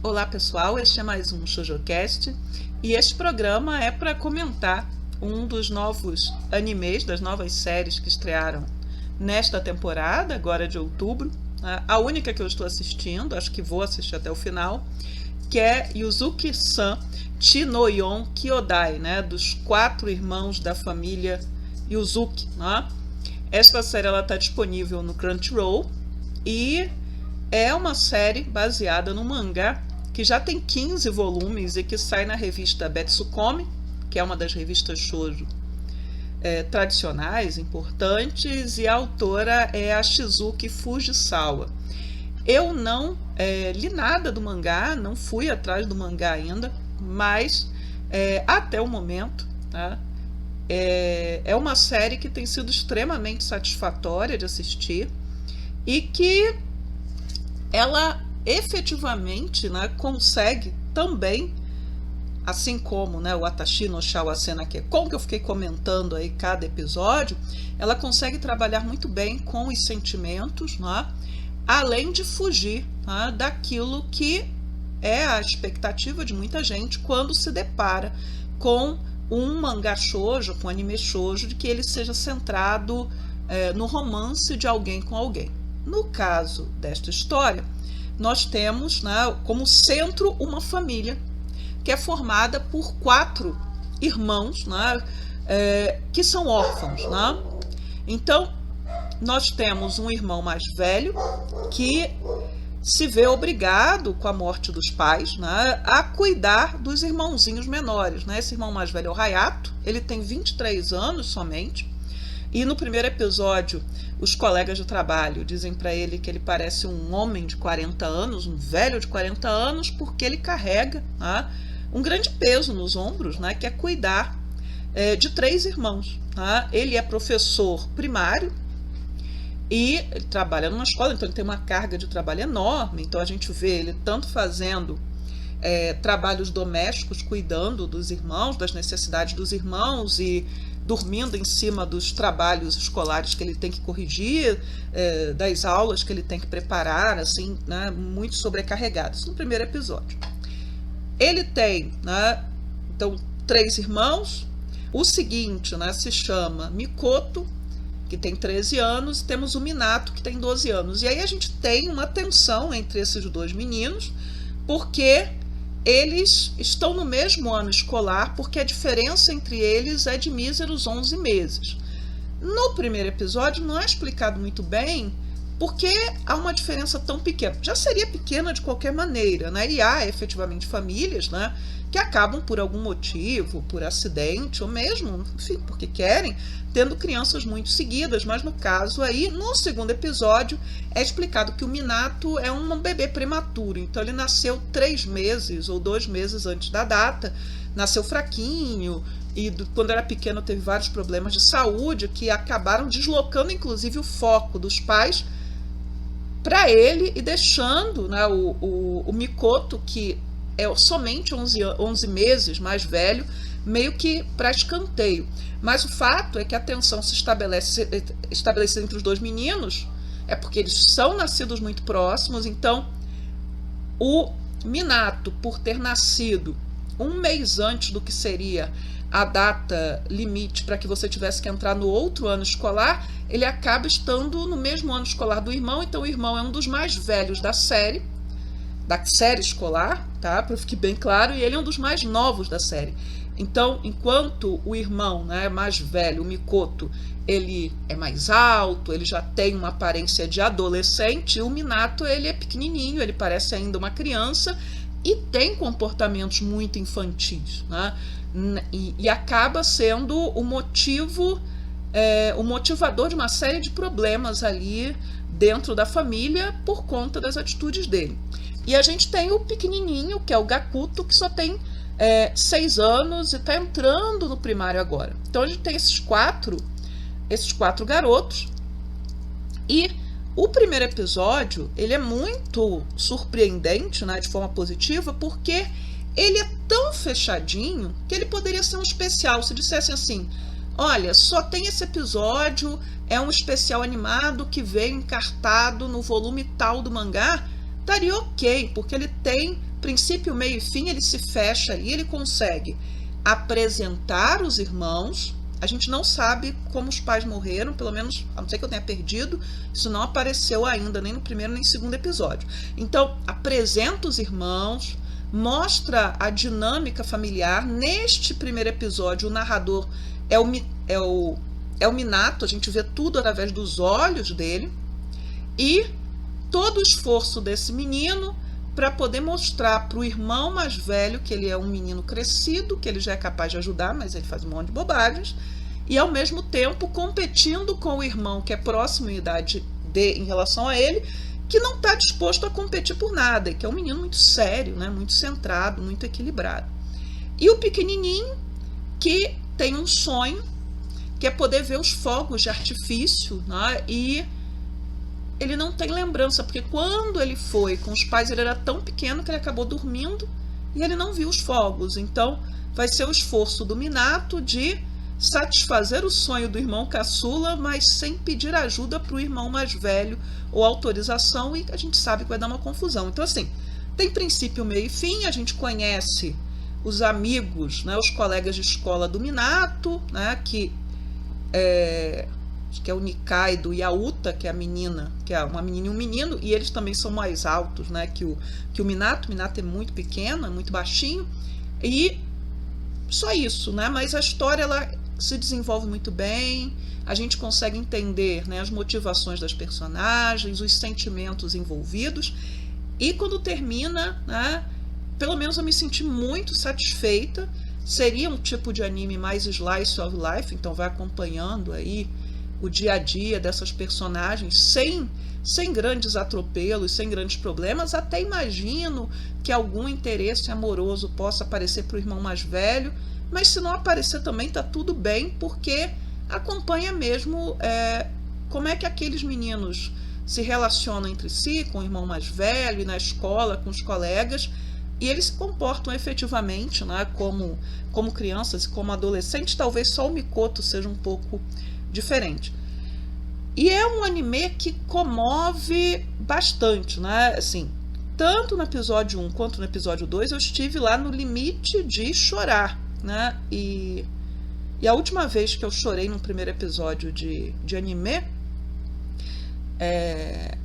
Olá pessoal, este é mais um ShoujoCast e este programa é para comentar um dos novos animes, das novas séries que estrearam nesta temporada, agora de outubro. A única que eu estou assistindo, acho que vou assistir até o final, que é Yuzuki-san Chinoyon Kyodai, né, dos 4 irmãos da família Yuzuki. Né? Esta série está disponível no Crunchyroll e é uma série baseada no mangá que já tem 15 volumes e que sai na revista Betsukome, que é uma das revistas shoujo tradicionais, importantes, e a autora é a Shizuki Fujisawa. Eu não li nada do mangá, não fui atrás do mangá ainda, mas até o momento, tá? É uma série que tem sido extremamente satisfatória de assistir e que ela efetivamente, né, consegue também, assim como, né, o Atashi no Shawase na Kekkon, que eu fiquei comentando aí cada episódio, ela consegue trabalhar muito bem com os sentimentos, né, além de fugir, né, daquilo que é a expectativa de muita gente quando se depara com um mangá shoujo, com um anime shoujo, de que ele seja centrado no romance de alguém com alguém. No caso desta história, nós temos, né, como centro uma família que é formada por 4 irmãos, né, que são órfãos. Né? Então, nós temos um irmão mais velho que se vê obrigado, com a morte dos pais, né, a cuidar dos irmãozinhos menores. Né? Esse irmão mais velho é o Hayato, ele tem 23 anos somente, e no primeiro episódio os colegas de trabalho dizem para ele que ele parece um homem de 40 anos, um velho de 40 anos, porque ele carrega, né, um grande peso nos ombros, né, que é cuidar de 3 irmãos. Né? Ele é professor primário e ele trabalha numa escola, então ele tem uma carga de trabalho enorme. Então a gente vê ele tanto fazendo trabalhos domésticos, cuidando dos irmãos, das necessidades dos irmãos e dormindo em cima dos trabalhos escolares que ele tem que corrigir, das aulas que ele tem que preparar, assim, né, muito sobrecarregado. Isso no primeiro episódio. Ele tem, né, então, 3 irmãos. O seguinte, né, se chama Mikoto, que tem 13 anos, e temos o Minato, que tem 12 anos. E aí a gente tem uma tensão entre esses 2 meninos, porque eles estão no mesmo ano escolar, porque a diferença entre eles é de míseros 11 meses. No primeiro episódio não é explicado muito bem por que há uma diferença tão pequena. Já seria pequena de qualquer maneira, né? E há efetivamente famílias, né, que acabam por algum motivo, por acidente, ou mesmo, enfim, porque querem, tendo crianças muito seguidas. Mas no caso aí, no segundo episódio, é explicado que o Minato é um bebê prematuro. Então ele nasceu 3 meses ou 2 meses antes da data, nasceu fraquinho, e quando era pequeno teve vários problemas de saúde que acabaram deslocando inclusive o foco dos pais para ele e deixando, né, o Mikoto, que é somente 11 meses mais velho, meio que para escanteio. Mas o fato é que a tensão se estabelece entre os 2 meninos, é porque eles são nascidos muito próximos. Então o Minato, por ter nascido 1 mês antes do que seria a data limite para que você tivesse que entrar no outro ano escolar, ele acaba estando no mesmo ano escolar do irmão. Então o irmão é um dos mais velhos da série escolar, tá? Para ficar bem claro, e ele é um dos mais novos da série. Então, enquanto o irmão, né, mais velho, o Mikoto, ele é mais alto, ele já tem uma aparência de adolescente, o Minato, ele é pequenininho, ele parece ainda uma criança e tem comportamentos muito infantis, né? E acaba sendo o motivador de uma série de problemas ali dentro da família por conta das atitudes dele. E a gente tem o pequenininho, que é o Gakuto, que só tem 6 anos e está entrando no primário agora. Então a gente tem esses quatro garotos. E o primeiro episódio, ele é muito surpreendente, né, de forma positiva, porque ele é tão fechadinho que ele poderia ser um especial. Se dissessem assim, olha, só tem esse episódio, é um especial animado que veio encartado no volume tal do mangá, estaria ok, porque ele tem princípio, meio e fim, ele se fecha ali, ele consegue apresentar os irmãos. A gente não sabe como os pais morreram, pelo menos, a não ser que eu tenha perdido, isso não apareceu ainda, nem no primeiro nem no segundo episódio. Então, apresenta os irmãos, mostra a dinâmica familiar. Neste primeiro episódio, o narrador é o Minato, a gente vê tudo através dos olhos dele, e todo o esforço desse menino para poder mostrar para o irmão mais velho que ele é um menino crescido, que ele já é capaz de ajudar, mas ele faz um monte de bobagens, e ao mesmo tempo competindo com o irmão que é próximo em idade em relação a ele, que não está disposto a competir por nada, e que é um menino muito sério, né, muito centrado, muito equilibrado. E o pequenininho que tem um sonho, que é poder ver os fogos de artifício, né, e ele não tem lembrança, porque quando ele foi com os pais, ele era tão pequeno que ele acabou dormindo e ele não viu os fogos. Então, vai ser o esforço do Minato de satisfazer o sonho do irmão caçula, mas sem pedir ajuda para o irmão mais velho ou autorização, e a gente sabe que vai dar uma confusão. Então, assim, tem princípio, meio e fim. A gente conhece os amigos, né, os colegas de escola do Minato, né, que é o Nikaido e a Uta, que é a menina, que é uma menina e um menino, e eles também são mais altos, né, que o Minato. O Minato é muito pequeno, é muito baixinho, e só isso, né? Mas a história ela se desenvolve muito bem, a gente consegue entender, né, as motivações das personagens, os sentimentos envolvidos, e quando termina, né, pelo menos eu me senti muito satisfeita. Seria um tipo de anime mais slice of life, então vai acompanhando aí o dia a dia dessas personagens sem grandes atropelos, sem grandes problemas. Até imagino que algum interesse amoroso possa aparecer para o irmão mais velho, mas se não aparecer também está tudo bem, porque acompanha mesmo como é que aqueles meninos se relacionam entre si, com o irmão mais velho, e na escola, com os colegas, e eles se comportam efetivamente, né, como crianças e como adolescentes. Talvez só o Mikoto seja um pouco diferente. E é um anime que comove bastante, né? Assim, tanto no episódio 1 quanto no episódio 2 eu estive lá no limite de chorar, né? E a última vez que eu chorei no primeiro episódio de anime,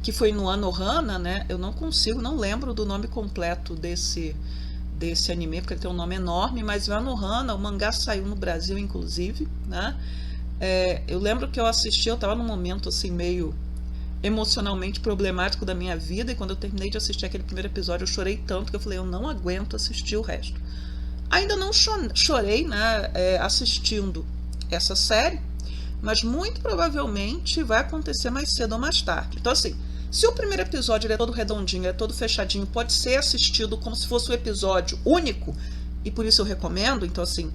que foi no Anohana, né? Eu não lembro do nome completo desse anime, porque ele tem um nome enorme, mas o Anohana, o mangá saiu no Brasil, inclusive, né? Eu lembro que eu estava num momento assim meio emocionalmente problemático da minha vida, e quando eu terminei de assistir aquele primeiro episódio eu chorei tanto que eu falei, eu não aguento assistir o resto. Ainda não chorei, né, assistindo essa série, mas muito provavelmente vai acontecer mais cedo ou mais tarde. Então, assim, se o primeiro episódio ele é todo redondinho, é todo fechadinho, pode ser assistido como se fosse um episódio único, e por isso eu recomendo. Então, assim,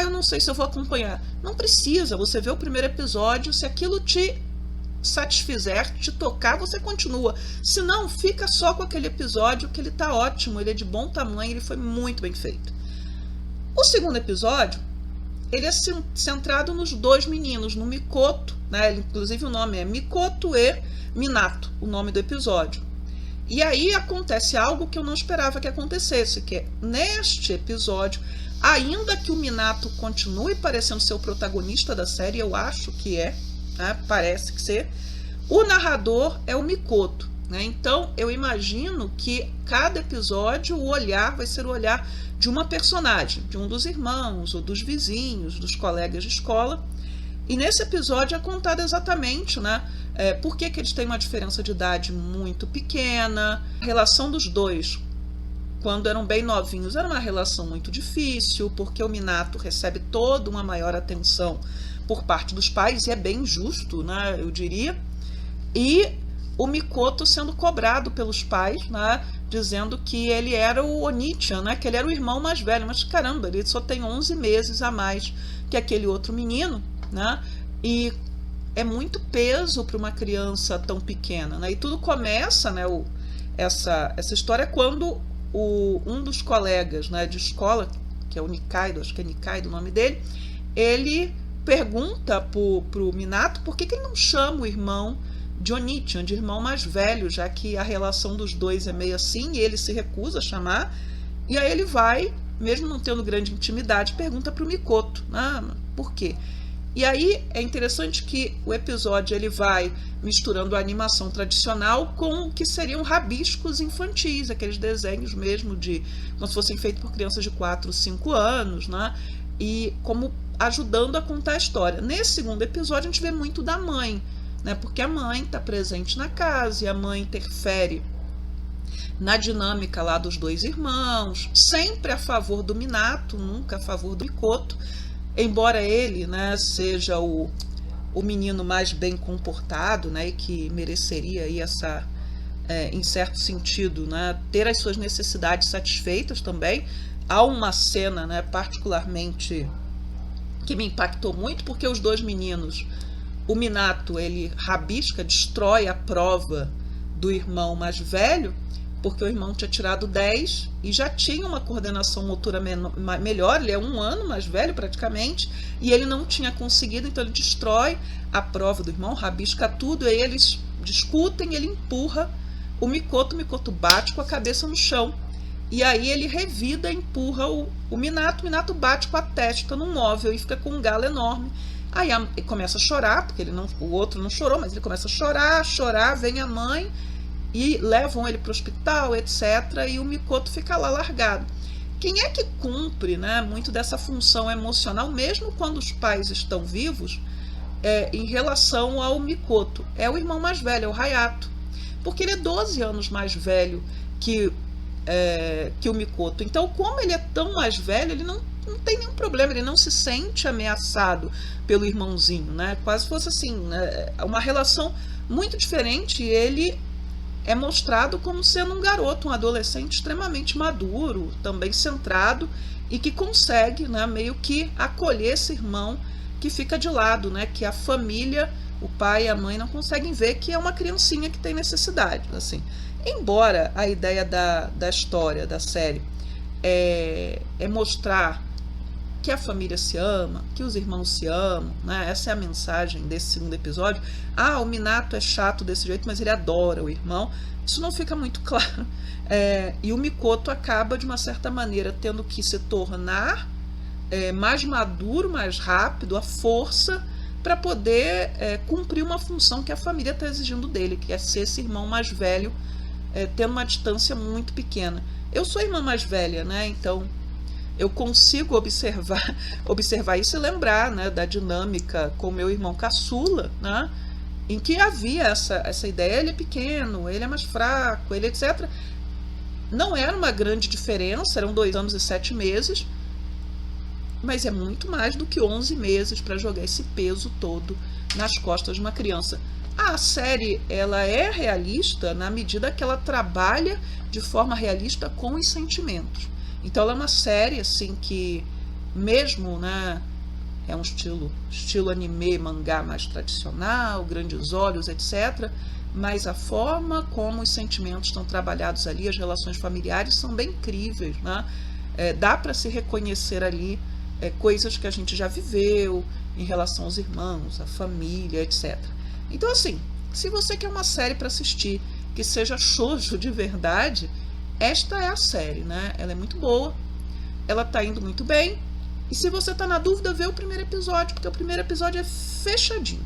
eu não sei se eu vou acompanhar. Não precisa, você vê o primeiro episódio, se aquilo te satisfizer, te tocar, você continua. Se não, fica só com aquele episódio, que ele tá ótimo, ele é de bom tamanho, ele foi muito bem feito. O segundo episódio, ele é centrado nos dois meninos, no Mikoto, né? Inclusive o nome é Mikoto e Minato, o nome do episódio. E aí acontece algo que eu não esperava que acontecesse, que é, neste episódio, ainda que o Minato continue parecendo ser o protagonista da série, eu acho que né? Parece que ser, o narrador é o Mikoto, né? Então eu imagino que cada episódio o olhar vai ser o olhar de uma personagem, de um dos irmãos, ou dos vizinhos, dos colegas de escola. E nesse episódio é contado exatamente, né, por que eles têm uma diferença de idade muito pequena. A relação dos dois, quando eram bem novinhos, era uma relação muito difícil, porque o Minato recebe toda uma maior atenção por parte dos pais, e é bem justo, né, eu diria. E o Mikoto sendo cobrado pelos pais, né, dizendo que ele era o Onichan, né, que ele era o irmão mais velho. Mas caramba, ele só tem 11 meses a mais que aquele outro menino, né? E é muito peso para uma criança tão pequena, né? E tudo começa, né, essa história quando um dos colegas, né, de escola, que é o Nikaido, acho que é Nikaido o nome dele, ele pergunta pro Minato por que ele não chama o irmão de Onitian, de irmão mais velho, já que a relação dos dois é meio assim, e ele se recusa a chamar, e aí ele vai, mesmo não tendo grande intimidade, pergunta para o Mikoto, por quê? E aí é interessante que o episódio ele vai misturando a animação tradicional com o que seriam rabiscos infantis, aqueles desenhos mesmo de como se fossem feitos por crianças de 4, 5 anos, e como ajudando a contar a história. Nesse segundo episódio a gente vê muito da mãe, porque a mãe está presente na casa e a mãe interfere na dinâmica lá dos dois irmãos, sempre a favor do Minato, nunca a favor do Mikoto, embora ele seja o menino mais bem comportado, e que mereceria aí essa, em certo sentido, ter as suas necessidades satisfeitas também. Há uma cena particularmente que me impactou muito, porque os dois meninos, o Minato, ele rabisca, destrói a prova do irmão mais velho, porque o irmão tinha tirado 10 e já tinha uma coordenação motora melhor, ele é 1 ano mais velho praticamente, e ele não tinha conseguido, então ele destrói a prova do irmão, rabisca tudo, aí eles discutem, ele empurra o Mikoto bate com a cabeça no chão, e aí ele revida, empurra o Minato bate com a testa no móvel e fica com um galo enorme. Aí ele começa a chorar, porque o outro não chorou, mas ele começa a chorar, vem a mãe, e levam ele para o hospital, etc. E o Mikoto fica lá largado. Quem é que cumpre muito dessa função emocional, mesmo quando os pais estão vivos, em relação ao Mikoto? É o irmão mais velho, é o Hayato. Porque ele é 12 anos mais velho que o Mikoto. Então, como ele é tão mais velho, ele não tem nenhum problema, ele não se sente ameaçado pelo irmãozinho. Quase fosse assim, uma relação muito diferente, e ele é mostrado como sendo um garoto, um adolescente extremamente maduro, também centrado, e que consegue meio que acolher esse irmão que fica de lado, que a família, o pai e a mãe não conseguem ver que é uma criancinha que tem necessidade. Assim. Embora a ideia da história, da série, é mostrar que a família se ama, que os irmãos se amam, essa é a mensagem desse segundo episódio. O Minato é chato desse jeito, mas ele adora o irmão. Isso não fica muito claro. E o Mikoto acaba, de uma certa maneira, tendo que se tornar mais maduro, mais rápido, à força, para poder cumprir uma função que a família está exigindo dele, que é ser esse irmão mais velho, tendo uma distância muito pequena. Eu sou a irmã mais velha, então eu consigo observar isso e lembrar da dinâmica com meu irmão caçula, em que havia essa ideia, ele é pequeno, ele é mais fraco, ele etc. Não era uma grande diferença, eram 2 anos e 7 meses, mas é muito mais do que 11 meses para jogar esse peso todo nas costas de uma criança. A série ela é realista na medida que ela trabalha de forma realista com os sentimentos. Então ela é uma série assim que, mesmo é um estilo anime, mangá mais tradicional, grandes olhos, etc. Mas a forma como os sentimentos estão trabalhados ali, as relações familiares são bem incríveis. Dá para se reconhecer ali coisas que a gente já viveu em relação aos irmãos, à família, etc. Então assim, se você quer uma série para assistir que seja shoujo de verdade, esta é a série, Ela é muito boa, ela está indo muito bem, e se você está na dúvida, vê o primeiro episódio, porque o primeiro episódio é fechadinho.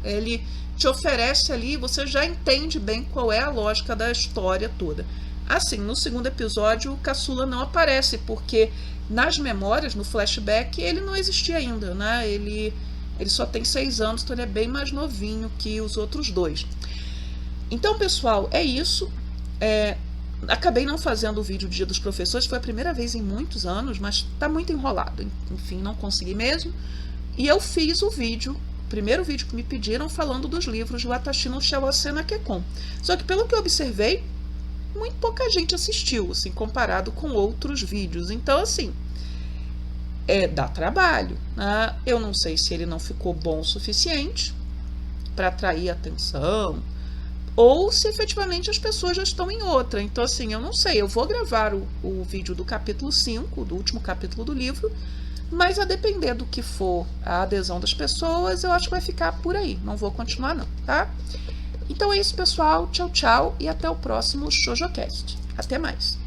Ele te oferece ali, você já entende bem qual é a lógica da história toda. Assim, no segundo episódio, o caçula não aparece, porque nas memórias, no flashback, ele não existia ainda, Ele só tem 6 anos, então ele é bem mais novinho que os outros 2. Então, pessoal, é isso. Acabei não fazendo o vídeo do Dia dos Professores, foi a primeira vez em muitos anos, mas está muito enrolado. Enfim, não consegui mesmo. E eu fiz o primeiro vídeo que me pediram, falando dos livros de Watashi no Shiawase na Kekkon. Só que, pelo que eu observei, muito pouca gente assistiu, assim, comparado com outros vídeos. Então, assim, dá trabalho. Eu não sei se ele não ficou bom o suficiente para atrair atenção, ou se efetivamente as pessoas já estão em outra. Então, assim, eu não sei. Eu vou gravar o vídeo do capítulo 5, do último capítulo do livro, mas a depender do que for a adesão das pessoas, eu acho que vai ficar por aí. Não vou continuar, não, tá? Então é isso, pessoal. Tchau, tchau e até o próximo ShojoCast. Até mais!